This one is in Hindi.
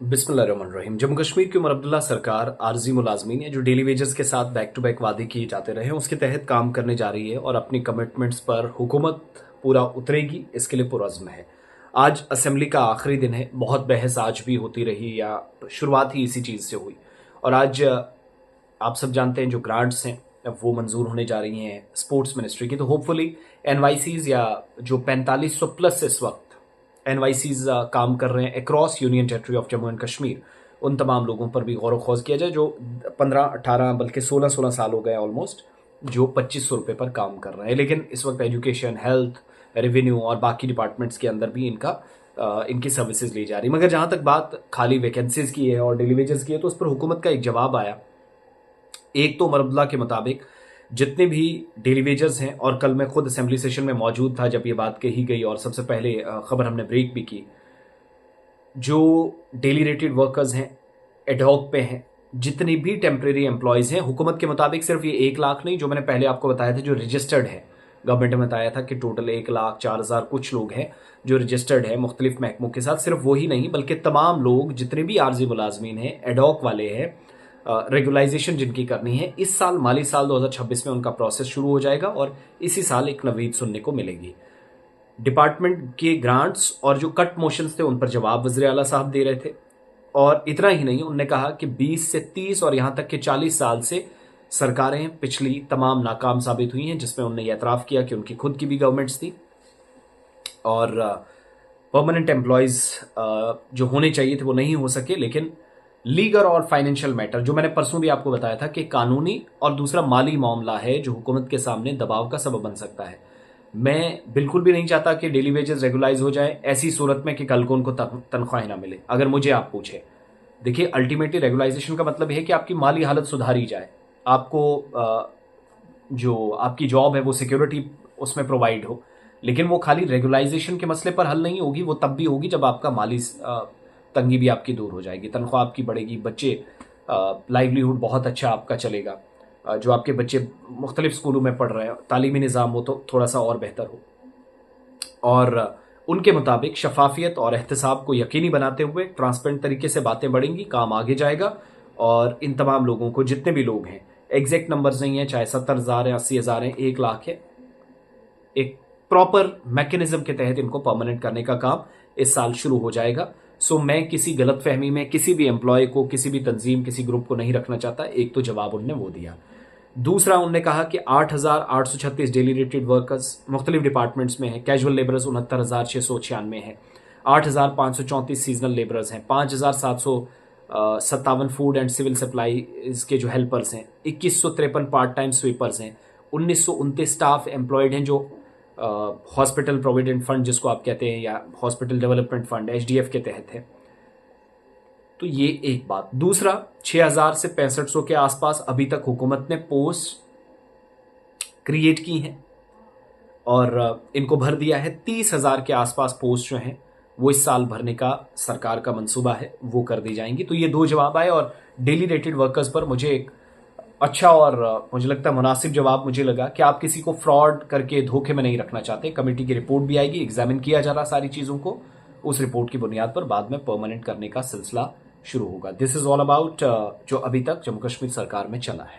बिस्मिल्लाहिर्रहमानिर्रहीम। जम्मू कश्मीर की उमर अब्दुल्ला सरकार आरजी मुलाजमीन है जो डेली वेजेस के साथ बैक टू बैक वादे किए जाते रहे हैं उसके तहत काम करने जा रही है और अपनी कमिटमेंट्स पर हुकूमत पूरा उतरेगी, इसके लिए पुरज़्म है। आज असेंबली का आखिरी दिन है, बहुत बहस आज भी होती रही या शुरुआत ही इसी चीज़ से हुई। और आज आप सब जानते हैं जो ग्रांट्स हैं वो मंजूर होने जा रही हैं स्पोर्ट्स मिनिस्ट्री की, तो होपफुली एनवाईसीज या जो 4500 प्लस इस वक्त एनवाईसीज काम कर रहे हैं across union territory of Jammu and Kashmir, उन तमाम लोगों पर भी गौर खौज किया जाए जो 15-18 बल्कि 16-16 साल हो गए ऑलमोस्ट, जो 2500 रुपये पर काम कर रहे हैं। लेकिन इस वक्त एजुकेशन, हेल्थ, रेवेन्यू और बाकी डिपार्टमेंट्स के अंदर भी इनकी सर्विसेज ली जा रही। मगर जहां तक बात खाली वैकेंसीज की है और डेली वेजेस की है, तो उस पर हुकूमत का एक जवाब आया। एक तो उमर अब्दुल्ला के मुताबिक जितने भी डेली वेजर्स हैं, और कल मैं खुद असेंबली सेशन में मौजूद था जब ये बात कही गई और सबसे पहले खबर हमने ब्रेक भी की, जो डेली रेटेड वर्कर्स हैं, एडहॉक पे हैं, जितने भी टेम्परेरी एम्प्लॉयज हैं, हुकूमत के मुताबिक सिर्फ ये 1 लाख नहीं, जो मैंने पहले आपको बताया था जो रजिस्टर्ड है, गवर्नमेंट ने बताया था कि टोटल 1,04,000 कुछ लोग हैं जो रजिस्टर्ड है मुख्तलिफ महकमों के साथ। सिर्फ वही नहीं बल्कि तमाम लोग जितने भी आरजी मुलाजमीन हैं, एडहॉक वाले हैं, रेगुलाइजेशन जिनकी करनी है, इस साल माली साल 2026 में उनका प्रोसेस शुरू हो जाएगा और इसी साल एक नवीद सुनने को मिलेगी। डिपार्टमेंट के ग्रांट्स और जो कट मोशंस थे उन पर जवाब वज़ीर आला साहब दे रहे थे। और इतना ही नहीं, उन्होंने कहा कि 20 से 30 और यहां तक कि 40 साल से सरकारें पिछली तमाम नाकाम साबित हुई हैं, जिसमें उन्होंने एतराफ़ किया कि उनकी खुद की भी गवर्नमेंट्स थी और परमानेंट एम्प्लॉयज़ जो होने चाहिए थे वो नहीं हो सके। लेकिन लीगल और फाइनेंशियल मैटर, जो मैंने परसों भी आपको बताया था कि कानूनी और दूसरा माली मामला है जो हुकूमत के सामने दबाव का सबब बन सकता है। मैं बिल्कुल भी नहीं चाहता कि डेली वेजेस रेगुलाइज हो जाए ऐसी सूरत में कि कल को उनको तनख्वाहें ना मिले। अगर मुझे आप पूछे, देखिए अल्टीमेटली रेगुलाइजेशन का मतलब है कि आपकी माली हालत सुधारी जाए, आपको जो आपकी जॉब है वो सिक्योरिटी उसमें प्रोवाइड हो। लेकिन वो खाली रेगुलाइजेशन के मसले पर हल नहीं होगी, वो तब भी होगी जब आपका माली तंगी भी आपकी दूर हो जाएगी, तनख्वाह आपकी बढ़ेगी, बच्चे लाइवलीहुड बहुत अच्छा आपका चलेगा, जो आपके बच्चे मुख्तलिफ स्कूलों में पढ़ रहे हैं, तालीमी निज़ाम हो तो थोड़ा सा और बेहतर हो। और उनके मुताबिक शफाफियत और एहतसाब को यकीनी बनाते हुए ट्रांसपेरेंट तरीके से बातें बढ़ेंगी, काम आगे जाएगा और इन तमाम लोगों को, जितने भी लोग हैं, एग्जैक्ट नंबर्स नहीं है, चाहे 70,000 है, 80,000 है, 1 लाख है, एक प्रॉपर मैकेनिज्म के तहत इनको परमानेंट करने का काम इस साल शुरू हो जाएगा। सो मैं किसी गलत फहमी में किसी भी एम्प्लॉय को, किसी भी तंजीम, किसी ग्रुप को नहीं रखना चाहता। एक तो जवाब उन्होंने वो दिया। दूसरा, उन्होंने कहा कि 8,836 डेली रेटेड वर्कर्स मुख्तलिफ डिपार्टमेंट्स में हैं, कैजुअल लेबरर्स 69,696 हैं, 8,534 सीजनल लेबरर्स हैं, 5,757 फूड एंड सिविल सप्लाई के जो हेल्पर्स हैं, 2,153 पार्ट टाइम स्वीपर्स हैं, 1,929 स्टाफ एम्प्लॉयड हैं जो हॉस्पिटल प्रोविडेंट फंड जिसको आप कहते हैं या हॉस्पिटल डेवलपमेंट फंड HDF के तहत है। तो ये एक बात। दूसरा, 6,000 से 6500 के आसपास अभी तक हुकूमत ने पोस्ट क्रिएट की हैं और इनको भर दिया है। 30,000 के आसपास पोस्ट जो हैं वो इस साल भरने का सरकार का मंसूबा है, वो कर दी जाएंगी। तो ये 2 जवाब आए और डेली रेटेड वर्कर्स पर मुझे एक अच्छा और मुझे लगता है मुनासिब जवाब मुझे लगा कि आप किसी को फ्रॉड करके धोखे में नहीं रखना चाहते। कमेटी की रिपोर्ट भी आएगी, एग्जामिन किया जा रहा सारी चीज़ों को, उस रिपोर्ट की बुनियाद पर बाद में परमानेंट करने का सिलसिला शुरू होगा। दिस इज ऑल अबाउट जो अभी तक जम्मू कश्मीर सरकार में चला है।